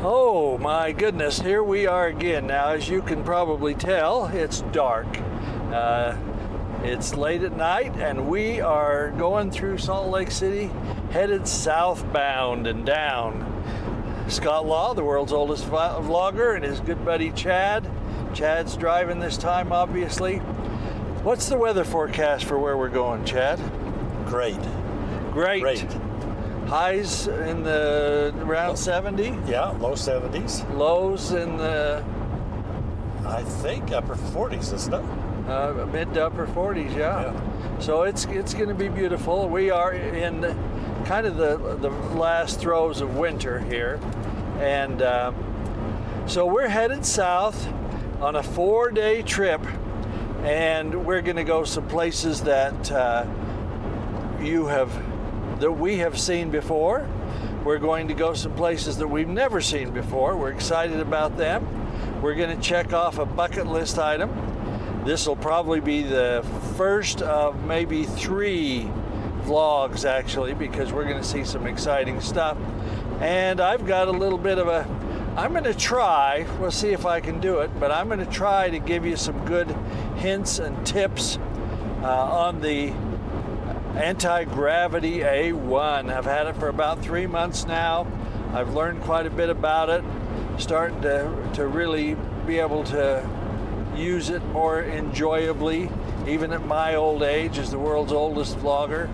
Oh my goodness, here we are again. Now, as you can probably tell, it's dark. It's late at night and we are going through Salt Lake City, headed southbound and down. Scott Law, the world's oldest vlogger, and his good buddy Chad. Chad's driving this time, obviously. What's the weather forecast for where we're going, Chad? Great. Great. Highs in the around 70? Yeah, low 70s. Lows in the... I think upper 40s, isn't it? Mid to upper 40s, yeah. So it's going to be beautiful. We are in kind of the last throes of winter here. And so we're headed south on a 4-day trip. And we're going to go some places that we have seen before. We're going to go some places that we've never seen before. We're excited about them. We're going to check off a bucket list item. This will probably be the first of maybe 3 vlogs, actually, because we're going to see some exciting stuff. And I've got a little bit of I'm going to try, we'll see if I can do it, but I'm going to try to give you some good hints and tips on the anti-gravity A1. I've had it for about 3 months now. I've learned quite a bit about it, starting to really be able to use it more enjoyably, even at my old age as the world's oldest vlogger.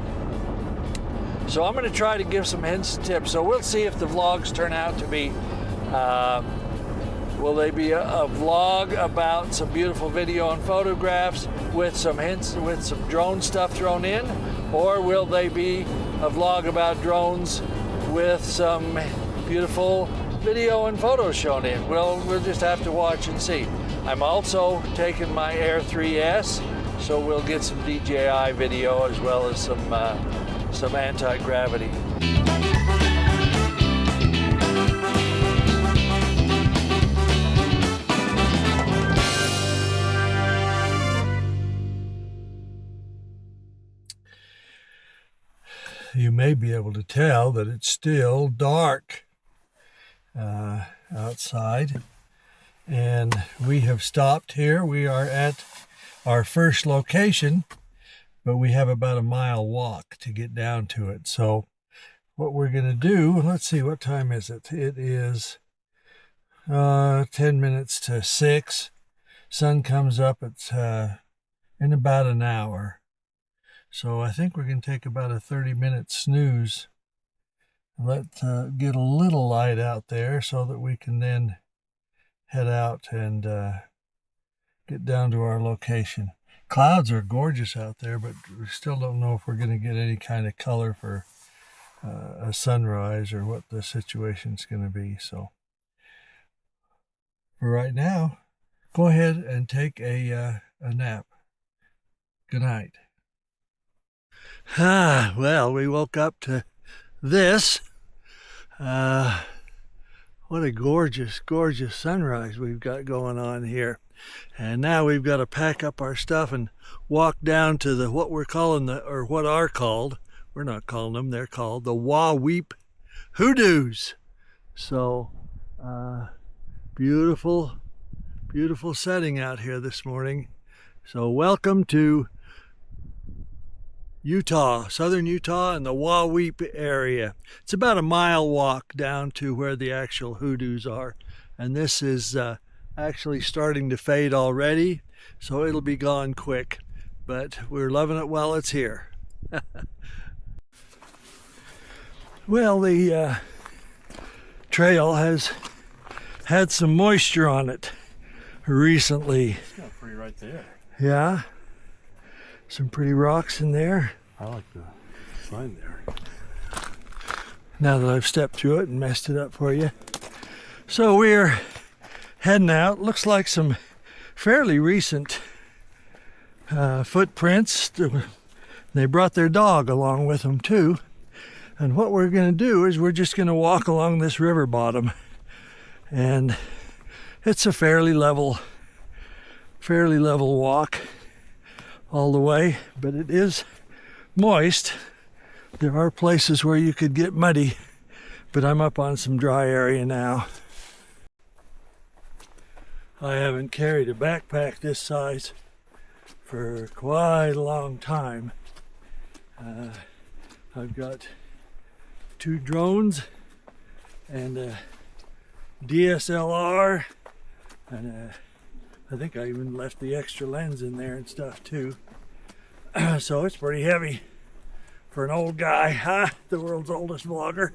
So I'm going to try to give some hints and tips. So we'll see if the vlogs turn out to be, will they be a vlog about some beautiful video and photographs with some hints, with some drone stuff thrown in? Or will they be a vlog about drones with some beautiful video and photos shown in? Well, we'll just have to watch and see. I'm also taking my Air 3S, so we'll get some DJI video as well as some anti-gravity. You may be able to tell that it's still dark outside, and we have stopped here. We are at our first location, but we have about a mile walk to get down to it. So what we're going to do, let's see, what time is it? It is 10 minutes to 6. Sun comes up in about an hour. So I think we're going to take about a 30-minute snooze. Get a little light out there so that we can then head out and get down to our location. Clouds are gorgeous out there, but we still don't know if we're going to get any kind of color for a sunrise or what the situation's going to be. So for right now, go ahead and take a nap. Good night. Well, we woke up to this. What a gorgeous, gorgeous sunrise we've got going on here. And now we've got to pack up our stuff and walk down to what we're calling what are called, we're not calling them, they're called the Wahweap Hoodoos. So, beautiful, beautiful setting out here this morning. So welcome to Utah, southern Utah, and the Wahweap area. It's about a mile walk down to where the actual hoodoos are. And this is actually starting to fade already, so it'll be gone quick. But we're loving it while it's here. Well, the trail has had some moisture on it recently. It's got pretty right there. Yeah. Some pretty rocks in there. I like the sign there. Now that I've stepped through it and messed it up for you. So we're heading out. Looks like some fairly recent footprints. They brought their dog along with them too. And what we're going to do is we're just going to walk along this river bottom. And it's a fairly level walk all the way, but it is moist. There are places where you could get muddy, but I'm up on some dry area now. I haven't carried a backpack this size for quite a long time. I've got 2 drones and a DSLR, and I think I even left the extra lens in there and stuff too. So it's pretty heavy for an old guy, huh? The world's oldest vlogger.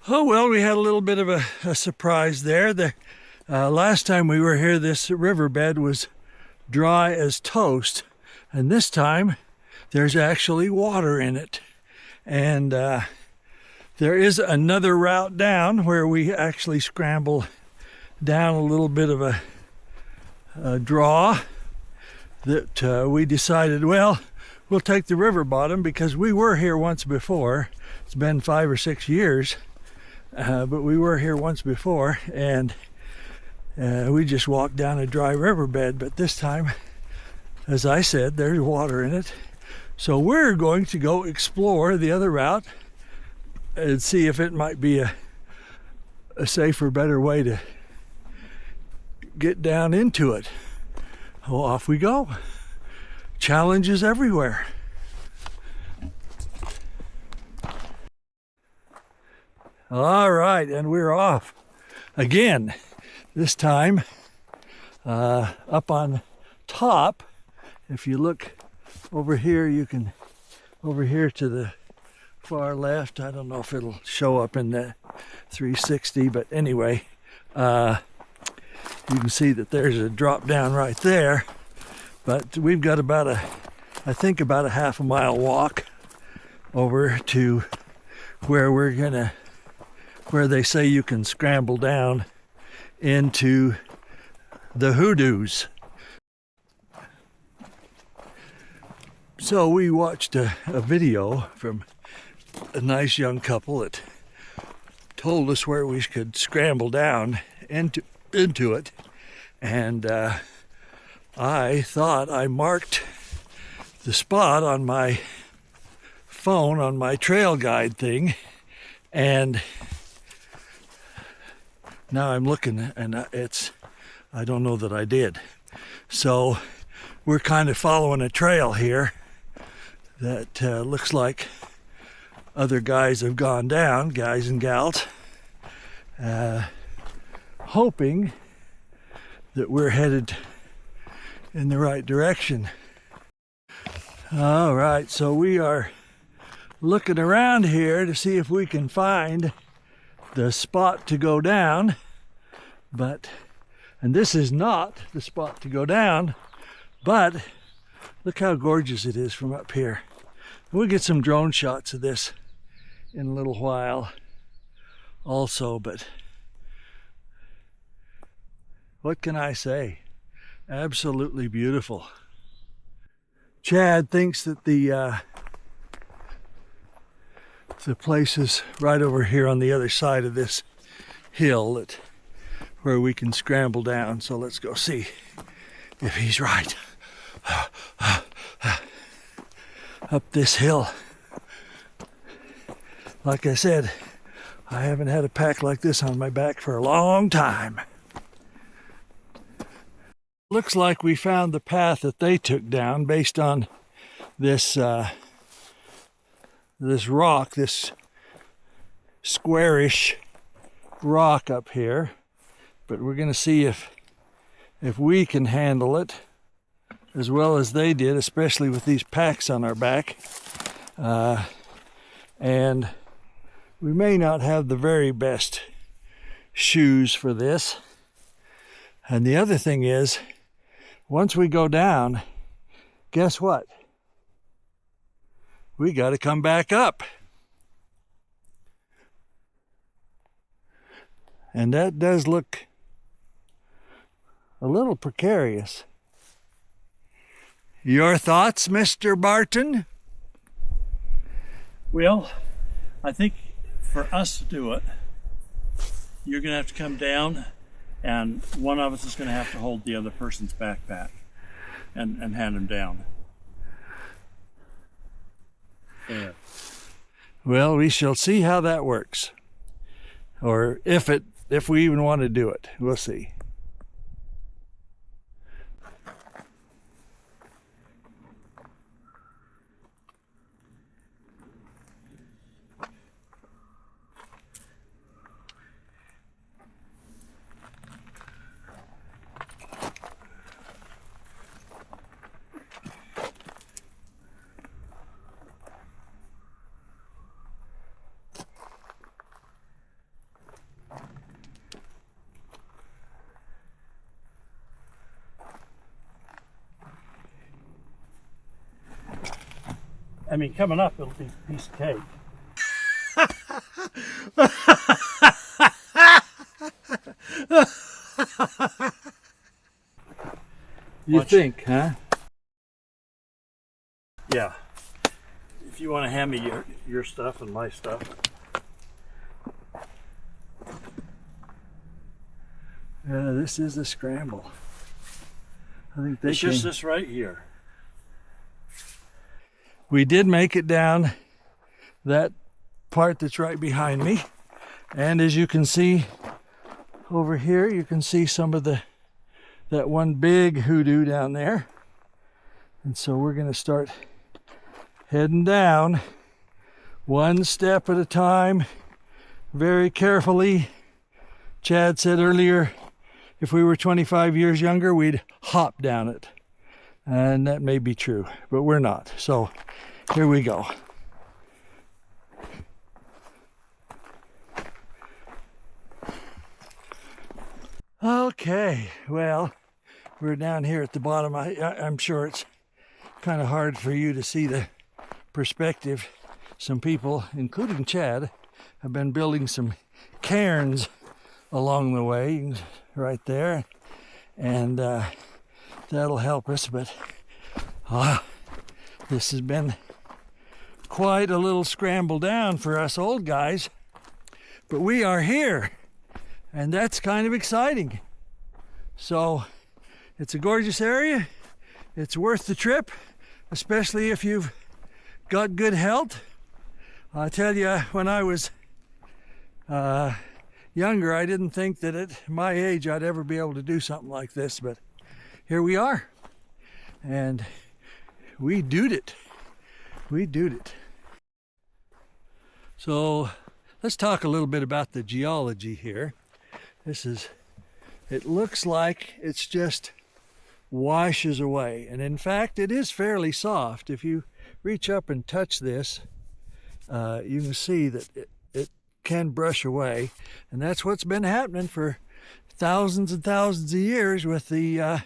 Oh well, we had a little bit of a surprise there. The last time we were here, this riverbed was dry as toast, and this time there's actually water in it. And there is another route down where we actually scramble down a little bit of a draw that we decided, well, we'll take the river bottom because we were here once before. It's been 5 or 6 years. But we were here once before, and we just walked down a dry riverbed. But this time, as I said, there's water in it. So we're going to go explore the other route and see if it might be a safer, better way to get down into it. Well, off we go. Challenges everywhere. All right, and we're off again. This time up on top. If you look over here, you can, over here to the far left, I don't know if it'll show up in the 360, but anyway, you can see that there's a drop down right there. But we've got about I think about a half a mile walk over to where they say you can scramble down into the Hoodoos. So we watched a video from a nice young couple that told us where we could scramble down into it, and I thought I marked the spot on my phone on my trail guide thing, and now I'm looking, and I don't know that I did. So we're kind of following a trail here that looks like other guys have gone down, guys and gals, hoping that we're headed in the right direction. All right, so we are looking around here to see if we can find the spot to go down, and this is not the spot to go down, but look how gorgeous it is from up here. We'll get some drone shots of this in a little while also, but what can I say? Absolutely beautiful. Chad thinks that the place is right over here on the other side of this hill where we can scramble down. So let's go see if he's right. Up this hill. Like I said, I haven't had a pack like this on my back for a long time. Looks like we found the path that they took down based on this this rock, this squarish rock up here. But we're going to see if we can handle it as well as they did, especially with these packs on our back. And we may not have the very best shoes for this. And the other thing is, once we go down, guess what? We got to come back up. And that does look a little precarious. Your thoughts, Mr. Barton? Well, I think for us to do it, you're going to have to come down, and one of us is going to have to hold the other person's backpack and hand him down. Yeah. Well, we shall see how that works. Or if we even want to do it. We'll see. I mean, coming up, it'll be a piece of cake. You think, huh? Yeah. If you want to hand me your stuff and my stuff. Yeah, this is a scramble. I think It's just this right here. We did make it down that part that's right behind me. And as you can see over here, you can see some of that one big hoodoo down there. And so we're going to start heading down one step at a time, very carefully. Chad said earlier, if we were 25 years younger, we'd hop down it. And that may be true, but we're not. So here we go. Okay, well, we're down here at the bottom. I'm sure it's kind of hard for you to see the perspective. Some people, including Chad, have been building some cairns along the way, right there, and that'll help us. But this has been quite a little scramble down for us old guys, but we are here, and that's kind of exciting. So it's a gorgeous area. It's worth the trip, especially if you've got good health. I tell you, when I was younger, I didn't think that at my age I'd ever be able to do something like this, but here we are, and we doed it. We doed it. So let's talk a little bit about the geology here. It looks like it's just washes away, and in fact it is fairly soft. If you reach up and touch this, you can see that it can brush away, and that's what's been happening for thousands and thousands of years with the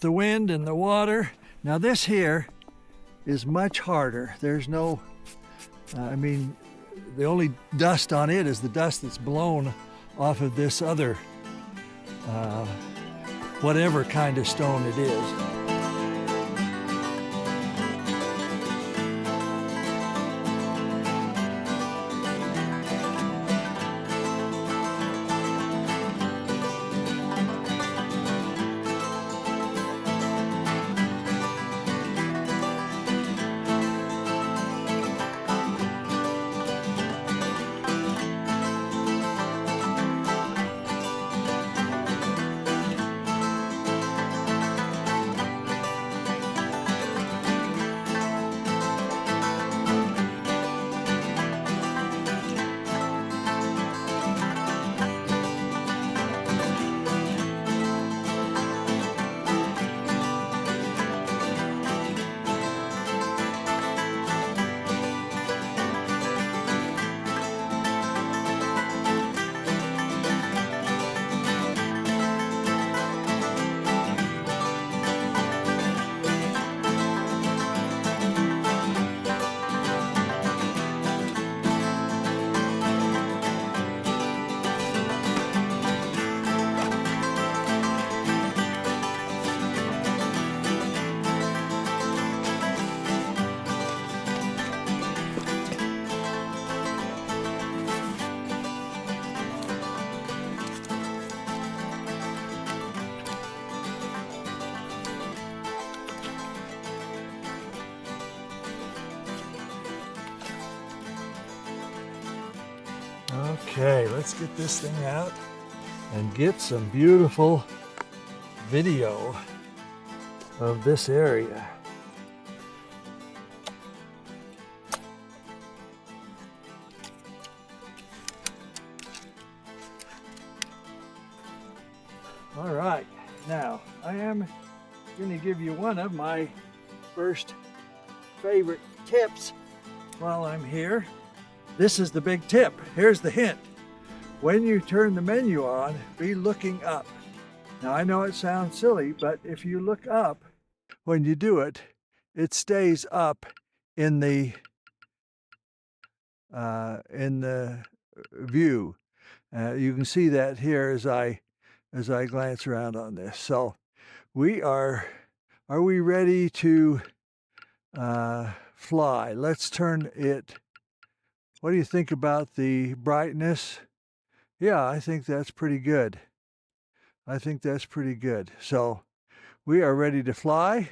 wind and the water. Now this here is much harder. There's no, I mean, the only dust on it is the dust that's blown off of this other whatever kind of stone it is. Okay, let's get this thing out and get some beautiful video of this area. All right, now I am going to give you one of my first favorite tips while I'm here. This is the big tip. Here's the hint. When you turn the menu on, be looking up. Now I know it sounds silly, but if you look up, when you do it, it stays up in the view. You can see that here as I glance around on this. So are we ready to fly? Let's turn it. What do you think about the brightness? Yeah, I think that's pretty good. I think that's pretty good. So we are ready to fly.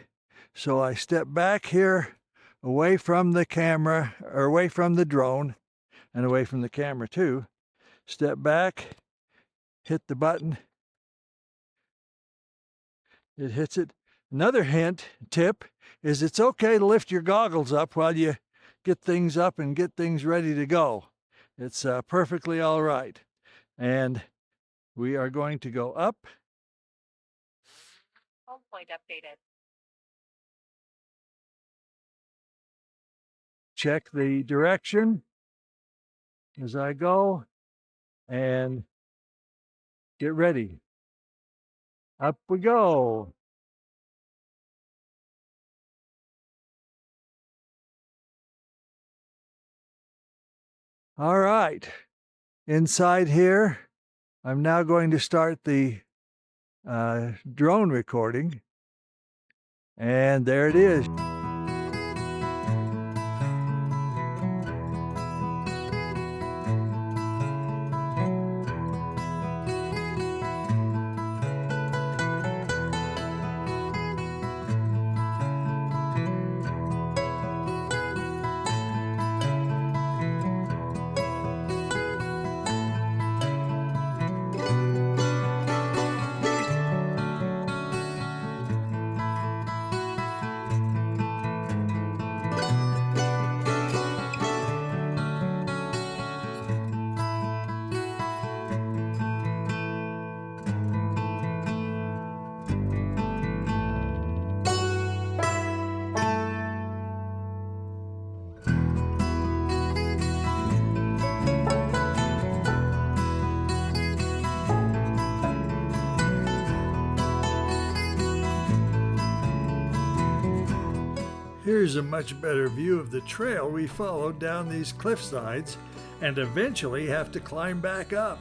So I step back here away from the camera, or away from the drone, and away from the camera too. Step back, hit the button. It hits it. Another tip, is it's okay to lift your goggles up while you get things up and get things ready to go. It's perfectly all right. And we are going to go up. Home point updated. Check the direction as I go and get ready. Up we go. All right, inside here, I'm now going to start the drone recording, and there it is. Here's a much better view of the trail we followed down these cliff sides and eventually have to climb back up.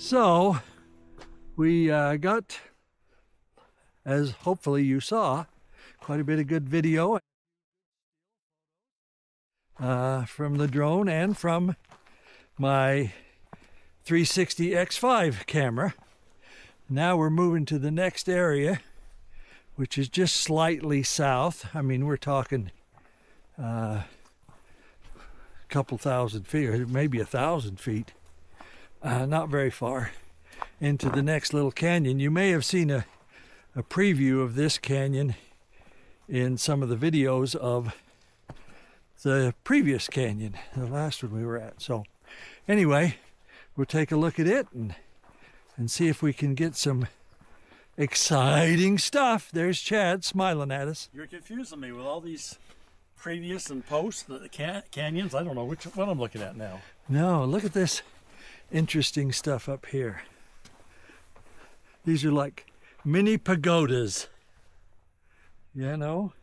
So we got, as hopefully you saw, quite a bit of good video from the drone and from my 360 X5 camera. Now we're moving to the next area, which is just slightly south. I mean, we're talking a couple thousand feet, or maybe 1,000 feet, not very far into the next little canyon. You may have seen a preview of this canyon in some of the videos of the previous canyon, the last one we were at. So anyway, we'll take a look at it and see if we can get some exciting stuff. There's Chad smiling at us. You're confusing me with all these previous and post the canyons. I don't know what I'm looking at now. No, look at this interesting stuff up here. These are like mini pagodas. You know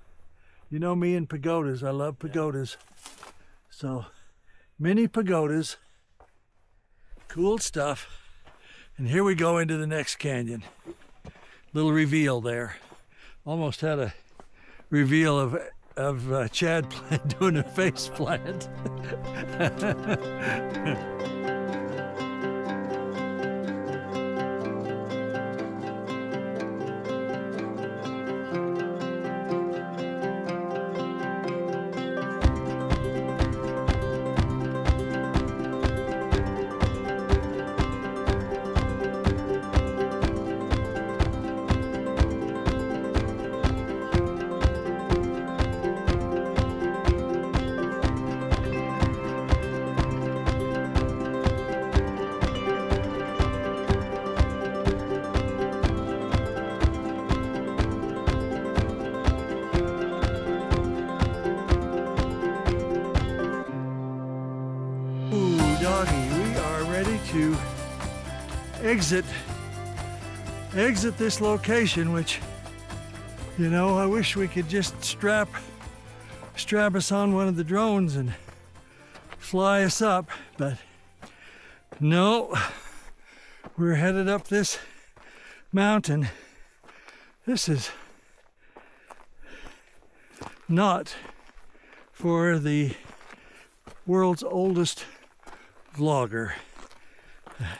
me and pagodas. I love pagodas. So mini pagodas, cool stuff. And here we go into the next canyon. Little reveal there. Almost had a reveal of Chad doing a face plant. We are ready to exit this location, which, you know, I wish we could just strap us on one of the drones and fly us up, but no, we're headed up this mountain. This is not for the world's oldest vlogger.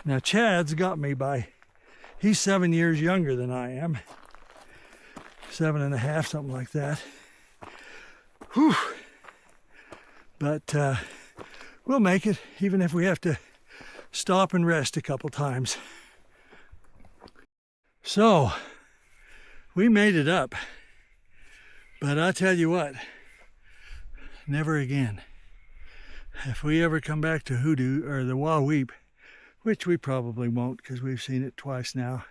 Now Chad's got me by, he's 7 years younger than I am. 7.5, something like that. Whew. But we'll make it, even if we have to stop and rest a couple times. So, we made it up. But I tell you what, never again. If we ever come back to Hoodoo or the Wahweap, which we probably won't because we've seen it twice now,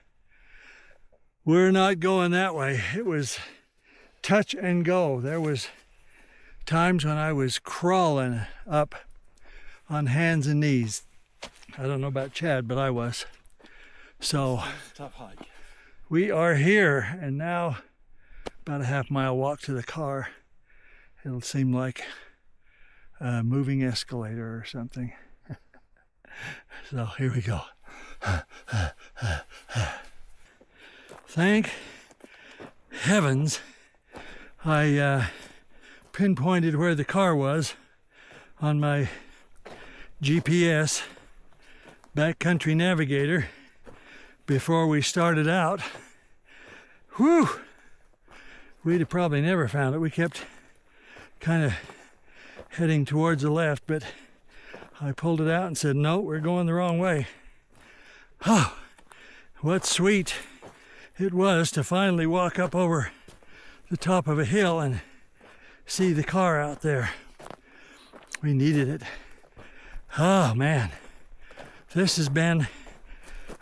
we're not going that way. It was touch and go. There was times when I was crawling up on hands and knees. I don't know about Chad, but I was. So Tough hike. We are here, and now about a half-mile walk to the car. It'll seem like a moving escalator or something. So here we go. Thank heavens I pinpointed where the car was on my GPS backcountry navigator before we started out. Whew! We'd have probably never found it. We kept kind of heading towards the left, but I pulled it out and said, no, we're going the wrong way. Oh, what sweet it was to finally walk up over the top of a hill and see the car out there. We needed it. Oh man, this has been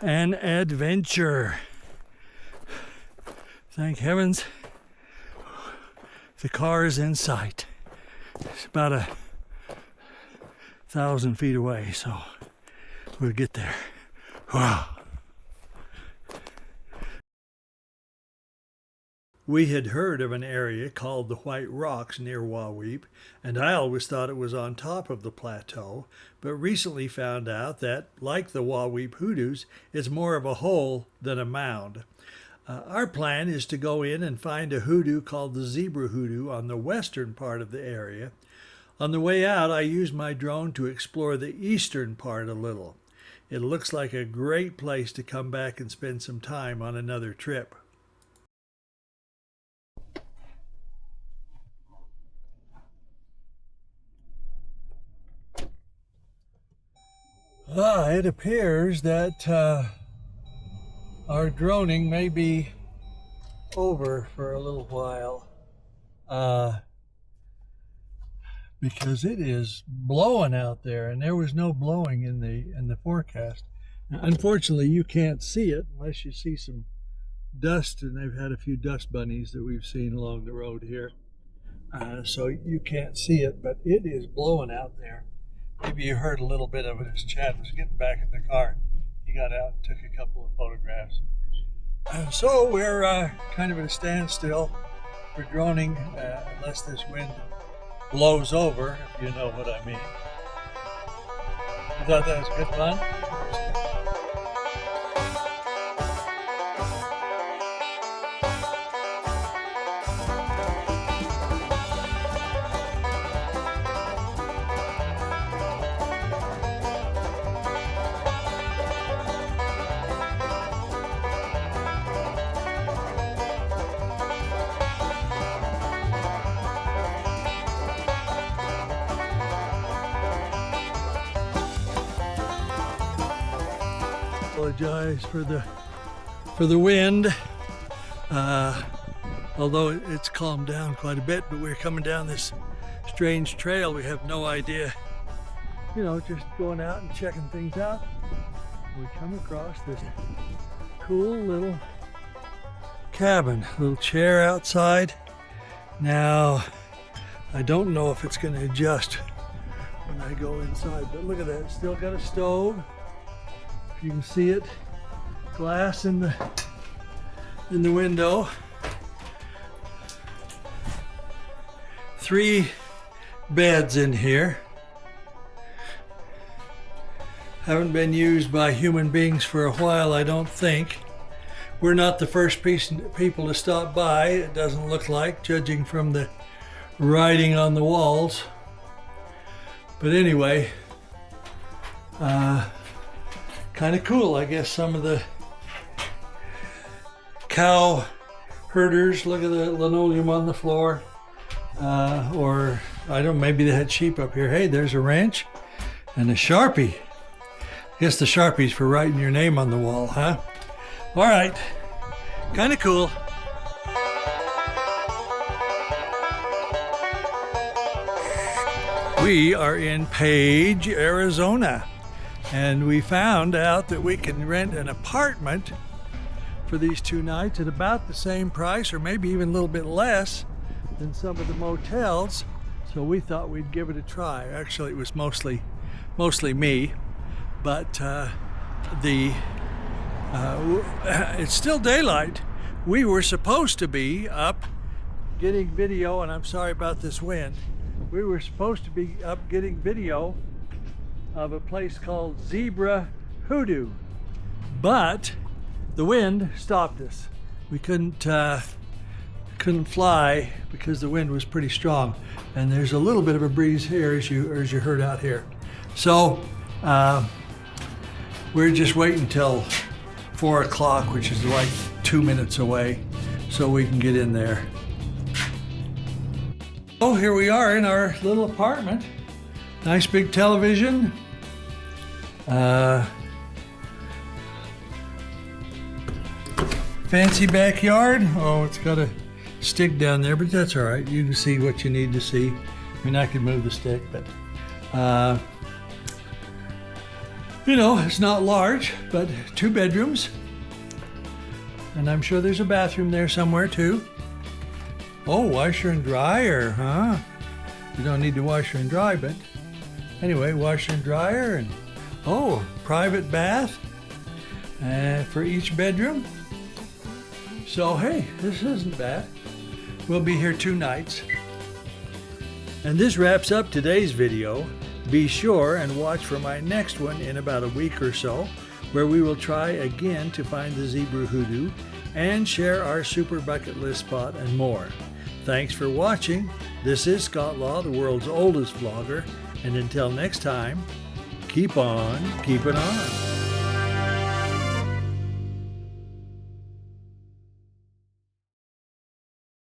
an adventure. Thank heavens the car is in sight. It's about 1,000 feet away, so we'll get there. Wow. We had heard of an area called the White Rocks near Wahweap, and I always thought it was on top of the plateau, but recently found out that, like the Wahweap Hoodoos, it's more of a hole than a mound. Our plan is to go in and find a hoodoo called the Zebra Hoodoo on the western part of the area. On the way out, I used my drone to explore the eastern part a little. It looks like a great place to come back and spend some time on another trip. It appears that our droning may be over for a little while because it is blowing out there, and there was no blowing in the forecast. Now, unfortunately, you can't see it unless you see some dust, and they've had a few dust bunnies that we've seen along the road here, so you can't see it, but it is blowing out there. Maybe you heard a little bit of it as Chad was getting back in the car. He got out and took a couple of photographs. So we're kind of at a standstill for droning unless this wind blows over, if you know what I mean. I thought that was good fun. Apologize for the wind, although it's calmed down quite a bit, but we're coming down this strange trail. We have no idea, just going out and checking things out. We come across this cool little cabin, little chair outside. Now, I don't know if it's going to adjust when I go inside, but look at that, it's still got a stove. You can see it, glass in the window. 3 beds in here. Haven't been used by human beings for a while, I don't think. We're not the first people to stop by, it doesn't look like, judging from the writing on the walls. But anyway, kind of cool. I guess some of the cow herders, look at the linoleum on the floor, or I don't know, maybe they had sheep up here. Hey, there's a wrench and a Sharpie. I guess the Sharpie's for writing your name on the wall, huh? All right, kind of cool. We are in Page, Arizona. And we found out that we can rent an apartment for these 2 nights at about the same price, or maybe even a little bit less than some of the motels. So we thought we'd give it a try. Actually, it was mostly me, but it's still daylight. We were supposed to be up getting video, and I'm sorry about this wind. We were supposed to be up getting video of a place called Zebra Hoodoo, but the wind stopped us. We couldn't fly because the wind was pretty strong, and there's a little bit of a breeze here as you heard out here. So we're just waiting until 4 o'clock, which is like 2 minutes away, so we can get in there. Oh, here we are in our little apartment. Nice big television. Fancy backyard. Oh, it's got a stick down there, but that's all right. You can see what you need to see. I mean, I could move the stick, but it's not large, but 2 bedrooms. And I'm sure there's a bathroom there somewhere too. Oh, washer and dryer, huh? You don't need to washer and dry, but anyway, washer and dryer, and private bath for each bedroom. So hey, this isn't bad. We'll be here 2 nights. And this wraps up today's video. Be sure and watch for my next one in about a week or so, where we will try again to find the zebra hoodoo and share our super bucket list spot and more. Thanks for watching. This is Scott Law, the world's oldest vlogger, and until next time, keep on keeping on.